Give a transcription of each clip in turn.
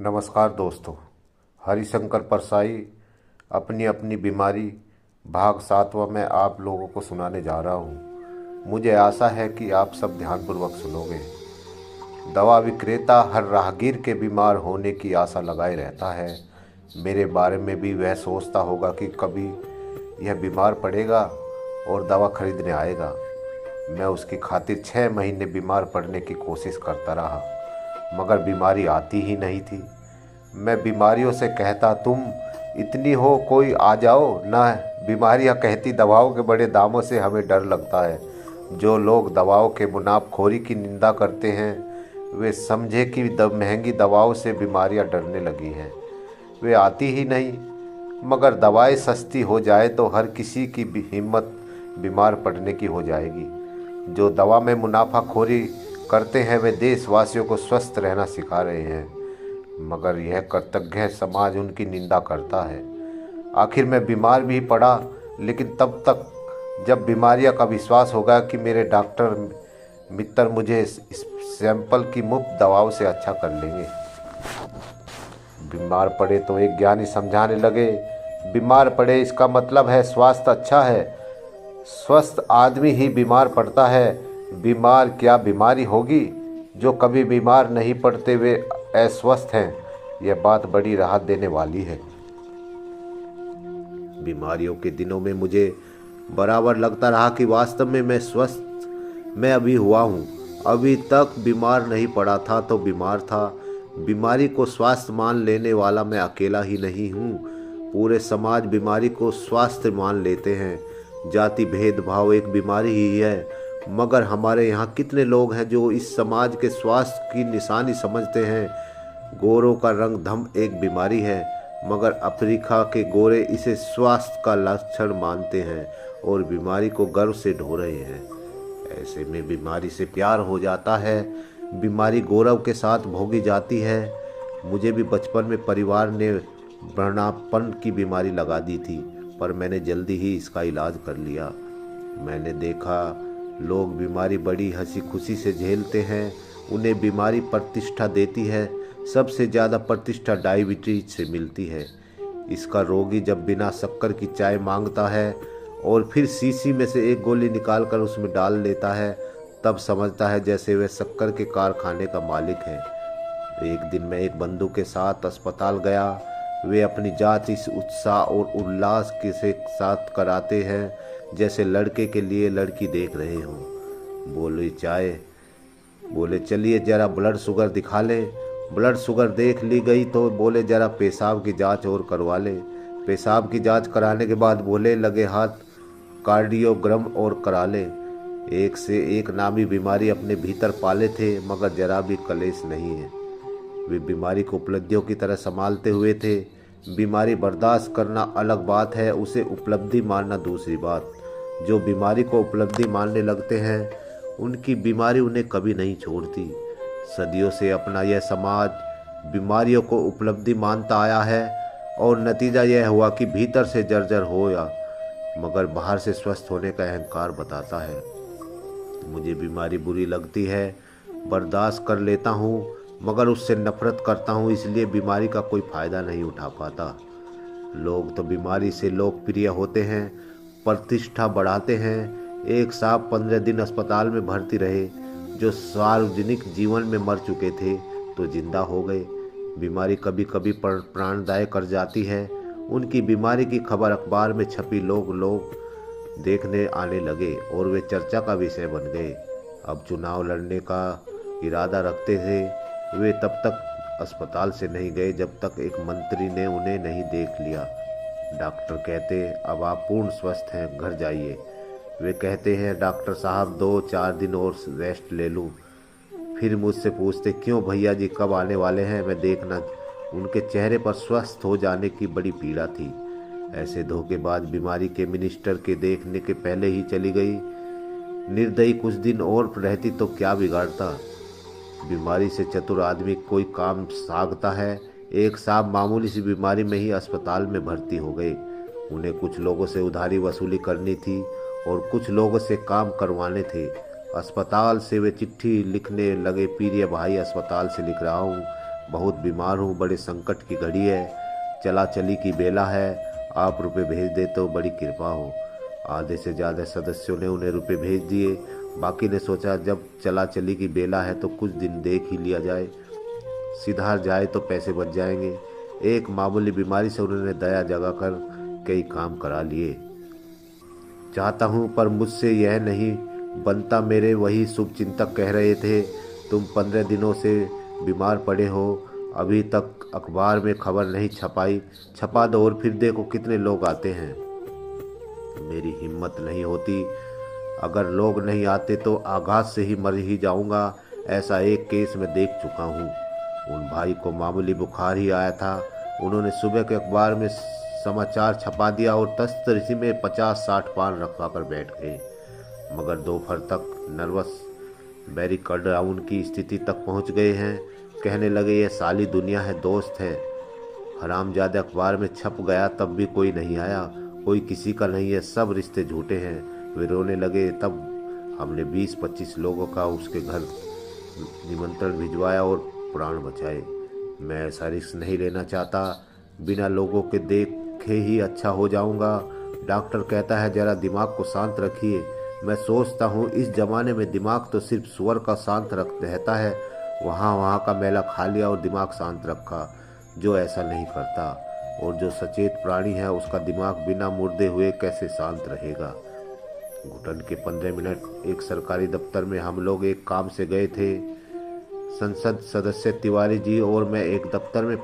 नमस्कार दोस्तों। हरिशंकर परसाई अपनी अपनी बीमारी भाग 7वां में आप लोगों को सुनाने जा रहा हूँ। मुझे आशा है कि आप सब ध्यानपूर्वक सुनोगे। दवा विक्रेता हर राहगीर के बीमार होने की आशा लगाए रहता है। मेरे बारे में भी वह सोचता होगा कि कभी यह बीमार पड़ेगा और दवा खरीदने आएगा। मैं उसकी खातिर 6 महीने बीमार पड़ने की कोशिश करता रहा, मगर बीमारी आती ही नहीं थी। मैं बीमारियों से कहता तुम इतनी हो कोई आ जाओ ना, बीमारियां कहती दवाओं के बड़े दामों से हमें डर लगता है। जो लोग दवाओं के मुनाफखोरी की निंदा करते हैं वे समझे कि महंगी दवाओं से बीमारियां डरने लगी हैं। वे आती ही नहीं, मगर दवाएं सस्ती हो जाए तो हर किसी की हिम्मत बीमार पड़ने की हो जाएगी। जो दवा में मुनाफाखोरी करते हैं वे देशवासियों को स्वस्थ रहना सिखा रहे हैं, मगर यह कृतज्ञ समाज उनकी निंदा करता है। आखिर मैं बीमार भी पड़ा, लेकिन तब तक जब बीमारियां का विश्वास होगा कि मेरे डॉक्टर मित्र मुझे इस सैंपल की मुफ्त दवाओं से अच्छा कर लेंगे। बीमार पड़े तो एक ज्ञानी समझाने लगे, बीमार पड़े इसका मतलब है स्वास्थ्य अच्छा है। स्वस्थ आदमी ही बीमार पड़ता है। बीमार क्या बीमारी होगी? जो कभी बीमार नहीं पड़ते वे अस्वस्थ हैं। यह बात बड़ी राहत देने वाली है। बीमारियों के दिनों में मुझे बराबर लगता रहा कि वास्तव में मैं अभी हुआ हूँ। अभी तक बीमार नहीं पड़ा था तो बीमार था। बीमारी को स्वास्थ्य मान लेने वाला मैं अकेला ही नहीं हूँ। पूरे समाज बीमारी को स्वास्थ्य मान लेते हैं। जाति भेदभाव एक बीमारी ही है, मगर हमारे यहाँ कितने लोग हैं जो इस समाज के स्वास्थ्य की निशानी समझते हैं। गोरों का रंग धम एक बीमारी है, मगर अफ्रीका के गोरे इसे स्वास्थ्य का लक्षण मानते हैं और बीमारी को गर्व से ढो रहे हैं। ऐसे में बीमारी से प्यार हो जाता है। बीमारी गौरव के साथ भोगी जाती है। मुझे भी बचपन में परिवार ने बड़नापन की बीमारी लगा दी थी, पर मैंने जल्दी ही इसका इलाज कर लिया। मैंने देखा लोग बीमारी बड़ी हंसी खुशी से झेलते हैं। उन्हें बीमारी प्रतिष्ठा देती है। सबसे ज़्यादा प्रतिष्ठा डायबिटीज से मिलती है। इसका रोगी जब बिना शक्कर की चाय मांगता है और फिर शीशी में से एक गोली निकालकर उसमें डाल लेता है, तब समझता है जैसे वह शक्कर के कारखाने का मालिक है। एक दिन मैं एक बंधु के साथ अस्पताल गया। वे अपनी जांच इस उत्साह और उल्लास के साथ कराते हैं जैसे लड़के के लिए लड़की देख रहे हों। बोले चलिए जरा ब्लड शुगर दिखा ले। ब्लड शुगर देख ली गई तो बोले जरा पेशाब की जांच और करवा ले। पेशाब की जांच कराने के बाद बोले लगे हाथ कार्डियोग्राम और करा ले। एक से एक नामी बीमारी अपने भीतर पाले थे, मगर जरा भी कलेश नहीं है। वे बीमारी को उपलब्धियों की तरह संभालते हुए थे। बीमारी बर्दाश्त करना अलग बात है, उसे उपलब्धि मानना दूसरी बात। जो बीमारी को उपलब्धि मानने लगते हैं उनकी बीमारी उन्हें कभी नहीं छोड़ती। सदियों से अपना यह समाज बीमारियों को उपलब्धि मानता आया है और नतीजा यह हुआ कि भीतर से जर्जर होया, मगर बाहर से स्वस्थ होने का अहंकार बताता है। मुझे बीमारी बुरी लगती है, बर्दाश्त कर लेता हूँ, मगर उससे नफरत करता हूँ, इसलिए बीमारी का कोई फ़ायदा नहीं उठा पाता। लोग तो बीमारी से लोकप्रिय होते हैं, प्रतिष्ठा बढ़ाते हैं। एक साहब 15 दिन अस्पताल में भर्ती रहे, जो सार्वजनिक जीवन में मर चुके थे तो जिंदा हो गए। बीमारी कभी कभी प्राणदायी कर जाती है। उनकी बीमारी की खबर अखबार में छपी, लोग देखने आने लगे और वे चर्चा का विषय बन गए। अब चुनाव लड़ने का इरादा रखते थे। वे तब तक अस्पताल से नहीं गए जब तक एक मंत्री ने उन्हें नहीं देख लिया। डॉक्टर कहते अब आप पूर्ण स्वस्थ हैं, घर जाइए। वे कहते हैं डॉक्टर साहब 2-4 दिन और रेस्ट ले लूं। फिर मुझसे पूछते क्यों भैया जी कब आने वाले हैं, मैं देखना। उनके चेहरे पर स्वस्थ हो जाने की बड़ी पीड़ा थी। ऐसे धोखेबाज बीमारी के मिनिस्टर के देखने के पहले ही चली गई। निर्दयी कुछ दिन और रहती तो क्या बिगाड़ता। बीमारी से चतुर आदमी कोई काम सागता है। एक साहब मामूली सी बीमारी में ही अस्पताल में भर्ती हो गए। उन्हें कुछ लोगों से उधारी वसूली करनी थी और कुछ लोगों से काम करवाने थे। अस्पताल से वे चिट्ठी लिखने लगे, प्रिय भाई अस्पताल से लिख रहा हूँ, बहुत बीमार हूँ, बड़े संकट की घड़ी है, चला चली की बेला है, आप रुपए भेज दे तो बड़ी कृपा हो। आधे से ज़्यादा सदस्यों ने उन्हें रुपए भेज दिए। बाकी ने सोचा जब चला चली की बेला है तो कुछ दिन देख ही लिया जाए, सिधार जाए तो पैसे बच जाएंगे। एक मामूली बीमारी से उन्होंने दया जगाकर कई काम करा लिए। चाहता हूँ पर मुझसे यह नहीं बनता, मेरे वही शुभचिंतक कह रहे थे, तुम 15 दिनों से बीमार पड़े हो, अभी तक अखबार में खबर नहीं छपाई, छपा दो और फिर देखो कितने लोग आते हैं। मेरी हिम्मत नहीं होती, अगर लोग नहीं आते तो आघात से ही मर ही जाऊंगा। ऐसा एक केस मैं देख चुका हूँ। उन भाई को मामूली बुखार ही आया था, उन्होंने सुबह के अखबार में समाचार छपा दिया और तस्तरी में 50-60 पान रखवा कर बैठ गए। मगर दोपहर तक नर्वस बैरिकड डाउन की स्थिति तक पहुंच गए हैं। कहने लगे ये साली दुनिया है, दोस्त है, हरामजादे अखबार में छप गया तब भी कोई नहीं आया, कोई किसी का नहीं है, सब रिश्ते झूठे हैं। वे रोने लगे। तब हमने 20-25 लोगों का उसके घर निमंत्रण भिजवाया और प्राण बचाए। मैं ऐसा रिस्क नहीं लेना चाहता, बिना लोगों के देखे ही अच्छा हो जाऊंगा। डॉक्टर कहता है जरा दिमाग को शांत रखिए। मैं सोचता हूँ इस जमाने में दिमाग तो सिर्फ सुअर का शांत रहता है, वहाँ का मेला खा लिया और दिमाग शांत रखा। जो ऐसा नहीं करता और जो सचेत प्राणी है उसका दिमाग बिना मुर्दे हुए कैसे शांत रहेगा। घुटन के 15 मिनट एक सरकारी दफ्तर में हम लोग एक काम से गए थे। संसद सदस्य तिवारी जी और मैं एक दफ्तर में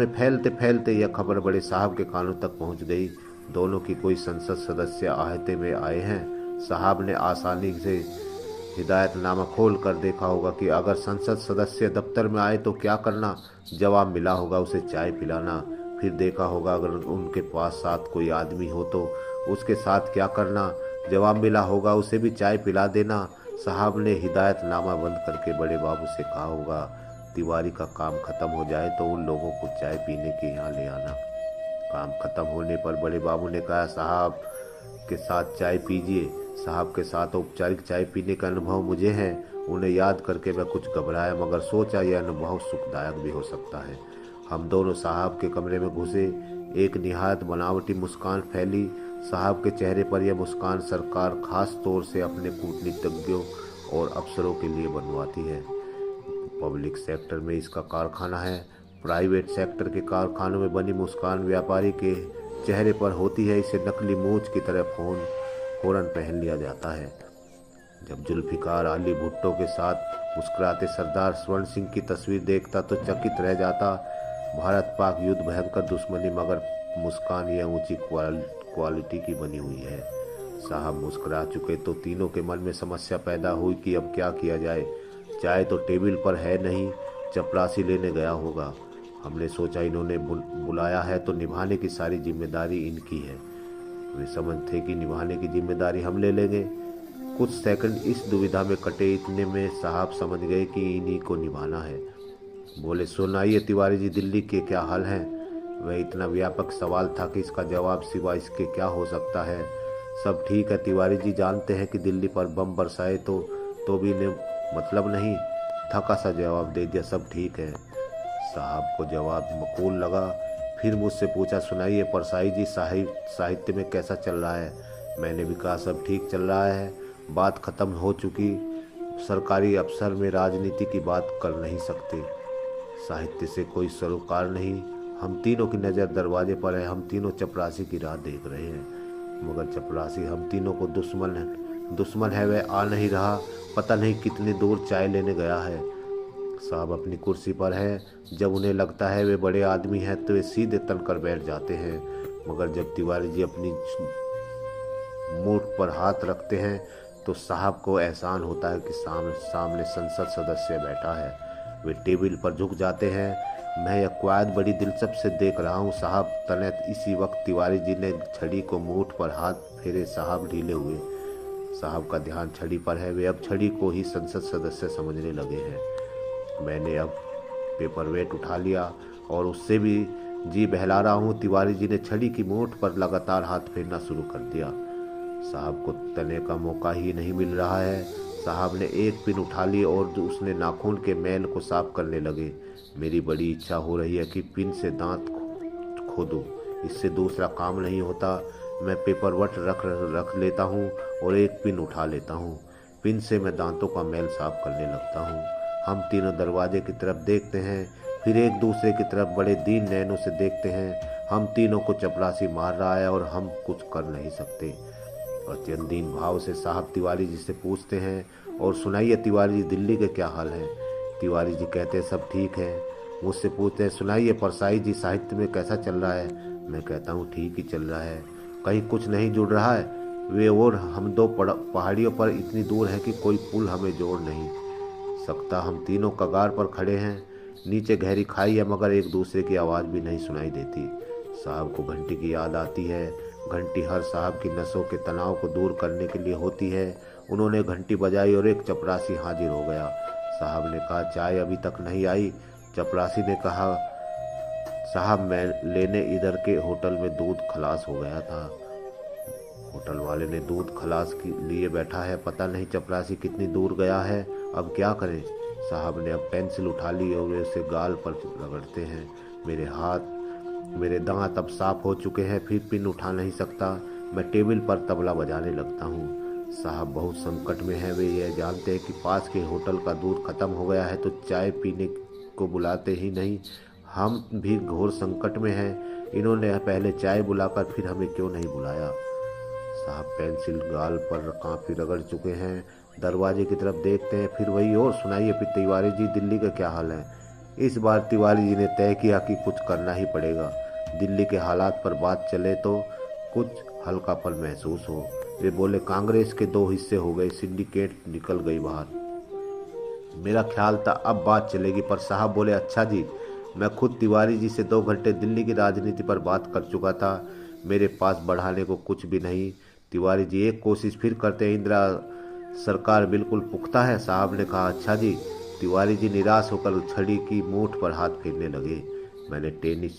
फैलते फैलते यह खबर बड़े साहब के कानों तक पहुंच गई। दोनों की कोई संसद सदस्य आहते में आए हैं। साहब ने आसानी से हिदायतनामा खोल कर देखा होगा कि अगर संसद सदस्य दफ्तर में आए तो क्या करना। जवाब मिला होगा उसे चाय पिलाना। फिर देखा होगा अगर उनके पास साथ कोई आदमी हो तो उसके साथ क्या करना। जवाब मिला होगा उसे भी चाय पिला देना। साहब ने हिदायतनामा बंद करके बड़े बाबू से कहा होगा तिवारी का काम खत्म हो जाए तो उन लोगों को चाय पीने के यहाँ ले आना। काम खत्म होने पर बड़े बाबू ने कहा साहब के साथ चाय पीजिए। साहब के साथ औपचारिक चाय पीने का अनुभव मुझे है। उन्हें याद करके मैं कुछ घबराया, मगर सोचा यह अनुभव सुखदायक भी हो सकता है। हम दोनों साहब के कमरे में घुसे। एक निहायत बनावटी मुस्कान फैली। साहब के चेहरे पर यह मुस्कान सरकार खास तौर से अपने कूटनीतिज्ञों और अफसरों के लिए बनवाती है। पब्लिक सेक्टर में इसका कारखाना है, प्राइवेट सेक्टर के कारखानों में बनी मुस्कान व्यापारी के चेहरे पर होती है। इसे नकली मूंछ की तरह फौरन पहन लिया जाता है। जब जुल्फिकार अली भुट्टो के साथ मुस्कुराते सरदार स्वर्ण सिंह की तस्वीर देखता तो चकित रह जाता। भारत पाक युद्ध भयंकर दुश्मनी, मगर मुस्कान यह ऊंची क्वालिटी की बनी हुई है। साहब मुस्कुरा चुके तो तीनों के मन में समस्या पैदा हुई कि अब क्या किया जाए। चाय तो टेबल पर है नहीं, चपरासी लेने गया होगा। हमने सोचा इन्होंने बुलाया है तो निभाने की सारी जिम्मेदारी इनकी है। वे समझते कि निभाने की जिम्मेदारी हम ले लेंगे। कुछ सेकंड इस दुविधा में कटे, इतने में साहब समझ गए कि इन्हीं को निभाना है। बोले सुनाइए तिवारी जी, दिल्ली के क्या हाल हैं। वह इतना व्यापक सवाल था कि इसका जवाब सिवा इसके क्या हो सकता है। सब ठीक है तिवारी जी, जानते हैं कि दिल्ली पर बम बरसाए तो भी ने मतलब नहीं। थका सा जवाब दे दिया, सब ठीक है। साहब को जवाब मकबूल लगा। फिर मुझसे पूछा सुनाइए परसाई जी, साहित्य में कैसा चल रहा है। मैंने भी कहा सब ठीक चल रहा है। बात खत्म हो चुकी। सरकारी अफसर में राजनीति की बात कर नहीं सकते। साहित्य से कोई सरोकार नहीं। हम तीनों की नज़र दरवाजे पर है। हम तीनों चपरासी की राह देख रहे हैं, मगर चपरासी हम तीनों को दुश्मन है। वह आ नहीं रहा, पता नहीं कितनी दूर चाय लेने गया है। साहब अपनी कुर्सी पर हैं। जब उन्हें लगता है वे बड़े आदमी हैं तो वे सीधे तन कर बैठ जाते हैं, मगर जब तिवारी जी अपनी मूठ पर हाथ रखते हैं तो साहब को एहसान होता है कि सामने संसद सदस्य बैठा है। वे टेबल पर झुक जाते हैं। मैं यह क्वायद बड़ी दिलचस्प से देख रहा हूँ साहब। तनत इसी वक्त तिवारी जी ने छड़ी को मूठ पर हाथ फेरे। साहब ढीले हुए। साहब का ध्यान छड़ी पर है। वे अब छड़ी को ही संसद सदस्य समझने लगे हैं। मैंने अब पेपरवेट उठा लिया और उससे भी जी बहला रहा हूँ। तिवारी जी ने छड़ी की मूठ पर लगातार हाथ फेरना शुरू कर दिया। साहब को तने का मौका ही नहीं मिल रहा है। साहब ने एक पिन उठा ली और उसने नाखून के मैल को साफ करने लगे। मेरी बड़ी इच्छा हो रही है कि पिन से दांत खोदूं, इससे दूसरा काम नहीं होता। मैं पेपरवट रख लेता हूँ और एक पिन उठा लेता हूँ। पिन से मैं दांतों का मैल साफ करने लगता हूँ। हम तीनों दरवाजे की तरफ देखते हैं, फिर एक दूसरे की तरफ बड़े दीन नैनों से देखते हैं। हम तीनों को चपरासी मार रहा है और हम कुछ कर नहीं सकते। अत्यंत दीन भाव से साहब तिवारी जी से पूछते हैं, और सुनाइए तिवारी जी, दिल्ली के क्या हाल है? तिवारी जी कहते हैं सब ठीक है। मुझसे पूछते हैं, सुनाइए परसाई जी, साहित्य में कैसा चल रहा है? मैं कहता हूँ ठीक ही चल रहा है। कहीं कुछ नहीं जुड़ रहा है? वे और हम दो पहाड़ियों पर इतनी दूर है कि कोई पुल हमें जोड़ नहीं सकता। हम तीनों कगार पर खड़े हैं। नीचे गहरी खाई है, मगर एक दूसरे की आवाज़ भी नहीं सुनाई देती। साहब को घंटी की याद आती है। घंटी हर साहब की नसों के तनाव को दूर करने के लिए होती है। उन्होंने घंटी बजाई और एक चपरासी हाजिर हो गया। साहब ने कहा, चाय अभी तक नहीं आई? चपरासी ने कहा, साहब मैं लेने इधर के होटल में दूध खलास हो गया था। होटल वाले ने दूध खलास के लिए बैठा है, पता नहीं चपरासी कितनी दूर गया है, अब क्या करें? साहब ने अब पेंसिल उठा ली और उसे गाल पर रगड़ते हैं। मेरे दांत अब साफ हो चुके हैं, फिर पिन उठा नहीं सकता। मैं टेबल पर तबला बजाने लगता हूँ। साहब बहुत संकट में हैं। वे यह जानते हैं कि पास के होटल का दूध खत्म हो गया है तो चाय पीने को बुलाते ही नहीं। हम भी घोर संकट में हैं। इन्होंने पहले चाय बुलाकर फिर हमें क्यों नहीं बुलाया? साहब पेंसिल गाल पर काफी रगड़ चुके हैं। दरवाजे की तरफ देखते हैं, फिर वही, और सुनाइए तिवारी जी, दिल्ली का क्या हाल है? इस बार तिवारी जी ने तय किया कि कुछ करना ही पड़ेगा। दिल्ली के हालात पर बात चले तो कुछ हल्कापन महसूस हो। वे बोले, कांग्रेस के 2 हिस्से हो गए, सिंडिकेट निकल गई बाहर। मेरा ख्याल था अब बात चलेगी, पर साहब बोले, अच्छा जी, मैं खुद तिवारी जी से 2 घंटे दिल्ली की राजनीति पर बात कर चुका था। मेरे पास बढ़ाने को कुछ भी नहीं। तिवारी जी एक कोशिश फिर करते हैं, इंदिरा सरकार बिल्कुल पुख्ता है। साहब ने कहा, अच्छा जी। तिवारी जी निराश होकर छड़ी की मूठ पर हाथ फेरने लगे। मैंने टेनिस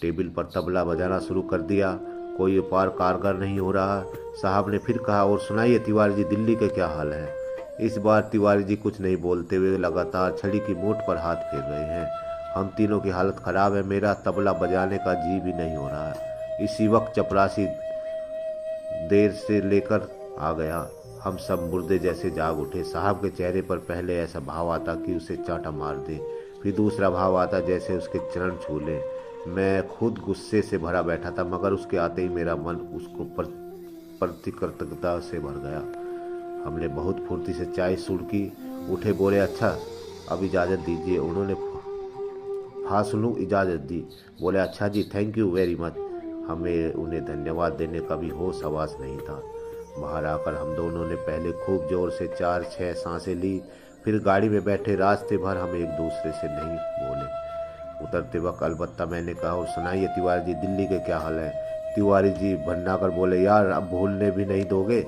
टेबल पर तबला बजाना शुरू कर दिया। कोई उपाय कारगर नहीं हो रहा। साहब ने फिर कहा, और सुनाइए तिवारी जी, दिल्ली के क्या हाल है? इस बार तिवारी जी कुछ नहीं बोलते हुए लगातार छड़ी की मूठ पर हाथ फेर रहे हैं। हम तीनों की हालत खराब है। मेरा तबला बजाने का जी भी नहीं हो रहा। इसी वक्त चपरासी देर से लेकर आ गया। हम सब मुर्दे जैसे जाग उठे। साहब के चेहरे पर पहले ऐसा भाव आता कि उसे चांटा मार दे, फिर दूसरा भाव आता जैसे उसके चरण छू ले। मैं खुद गुस्से से भरा बैठा था, मगर उसके आते ही मेरा मन उसको प्रतिकृतज्ञता से भर गया। हमने बहुत फुर्ती से चाय सुड़की। उठे, बोले, अच्छा अब इजाज़त दीजिए। उन्होंने फासलू इजाज़त दी। बोले, अच्छा जी, थैंक यू वेरी मच। हमें उन्हें धन्यवाद देने का भी होश हवास नहीं था। बाहर आकर हम दोनों ने पहले खूब जोर से 4-6 सांसें ली, फिर गाड़ी में बैठे रास्ते भर हम एक दूसरे से नहीं बोले। उतरते वक्त अलबत्ता मैंने कहा, और सुनाइए तिवारी जी, दिल्ली के क्या हाल है? तिवारी जी भन्नाकर बोले, यार अब भूलने भी नहीं दोगे?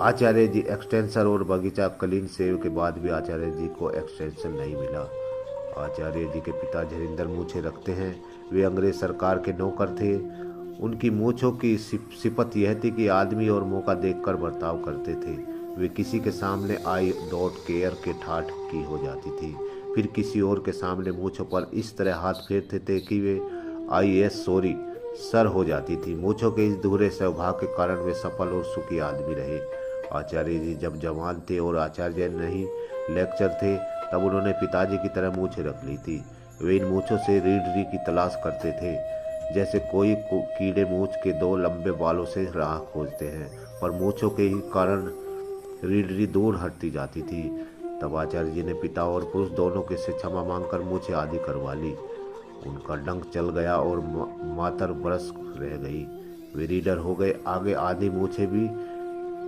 आचार्य जी एक्सटेंशन और बगीचा क्लीन सेव के बाद भी आचार्य जी को एक्सटेंशन नहीं मिला। आचार्य जी के पिता झरिंदर मूछें रखते हैं। वे अंग्रेज सरकार के नौकर थे। उनकी मूछों की सिफत यह थी कि आदमी और मौका देखकर बर्ताव करते थे। वे किसी के सामने आई डोंट केयर के ठाठ की हो जाती थी, फिर किसी और के सामने मूछों पर इस तरह हाथ फेरते थे कि वे IAS सॉरी सर हो जाती थी। मूछों के इस दोहरे स्वभाव के कारण वे सफल और सुखी आदमी रहे। आचार्य जी जब जवान थे और आचार्य नहीं लेक्चर थे, तब उन्होंने पिताजी की तरह मूछें रख ली थी। वे इन मूछों से रीढ़ की तलाश करते थे, जैसे कोई कीड़े मूछ के 2 लंबे बालों से राह खोजते हैं, पर मूछों के ही कारण रीढ़ दूर हटती जाती थी। तब आचार्य जी ने पिता और पुरुष दोनों के से क्षमा मांगकर मूछें आदि करवा ली। उनका डंक चल गया और मातर बरस रह गई। वे रीडर हो गए। आगे आधी मूछें भी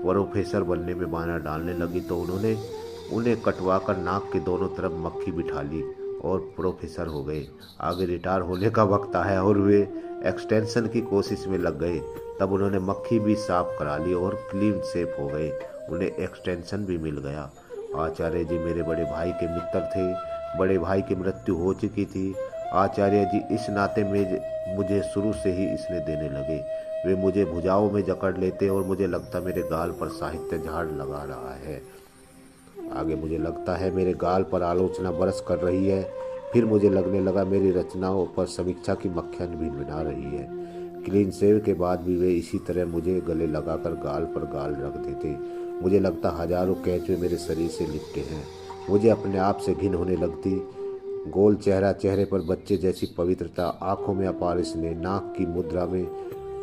प्रोफेसर बनने में बहाना डालने लगी तो उन्होंने उन्हें कटवाकर नाक के दोनों तरफ मक्खी बिठा ली और प्रोफेसर हो गए। आगे रिटायर होने का वक्त आया और वे एक्सटेंशन की कोशिश में लग गए। तब उन्होंने मक्खी भी साफ करा ली और क्लीन सेफ हो गए। उन्हें एक्सटेंशन भी मिल गया। आचार्य जी मेरे बड़े भाई के मित्र थे। बड़े भाई की मृत्यु हो चुकी थी। आचार्य जी इस नाते में मुझे शुरू से ही इसने देने लगे। वे मुझे भुजाओं में जकड़ लेते और मुझे लगता मेरे गाल पर साहित्य झाड़ लगा रहा है। आगे मुझे लगता है मेरे गाल पर आलोचना बरस कर रही है। फिर मुझे लगने लगा मेरी रचनाओं पर समीक्षा की मक्खियाँ भिनभिना रही है। क्लीन शेव के बाद भी वे इसी तरह मुझे गले लगाकर गाल पर गाल रख देते। मुझे लगता हजारों कैंचुए मेरे शरीर से लिपटे हैं। मुझे अपने आप से घिन होने लगती। गोल चेहरा, चेहरे पर बच्चे जैसी पवित्रता, आंखों में अपार स्नेह, नाक की मुद्रा में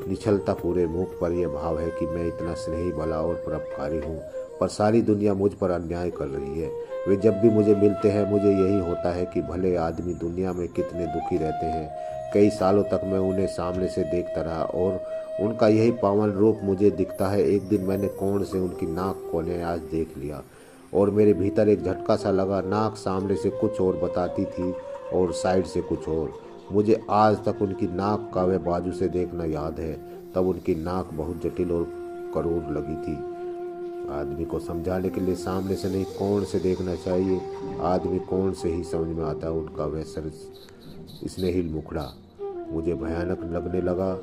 निछलता, पूरे मुख पर यह भाव है कि मैं इतना स्नेही, भला और परोपकारी हूँ, पर सारी दुनिया मुझ पर अन्याय कर रही है। वे जब भी मुझे मिलते हैं मुझे यही होता है कि भले आदमी दुनिया में कितने दुखी रहते हैं। कई सालों तक मैं उन्हें सामने से देखता रहा और उनका यही पावन रूप मुझे दिखता है। एक दिन मैंने कोण से उनकी नाक को आज देख लिया और मेरे भीतर एक झटका सा लगा। नाक सामने से कुछ और बताती थी और साइड से कुछ और। मुझे आज तक उनकी नाक का वे बाजू से देखना याद है। तब उनकी नाक बहुत जटिल और करूर लगी थी। आदमी को समझाने के लिए सामने से नहीं कोण से देखना चाहिए। आदमी कोण से ही समझ में आता है उनका वह स्नेहिल मुखड़ा। मुझे भयानक लगने लगा।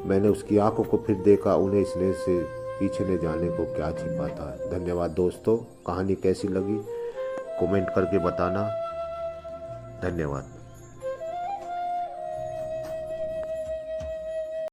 मैंने उसकी आंखों को फिर देखा। उन्हें स्नेह से पीछे न जाने को क्या छिपा था। धन्यवाद दोस्तों। कहानी कैसी लगी कमेंट करके बताना। धन्यवाद।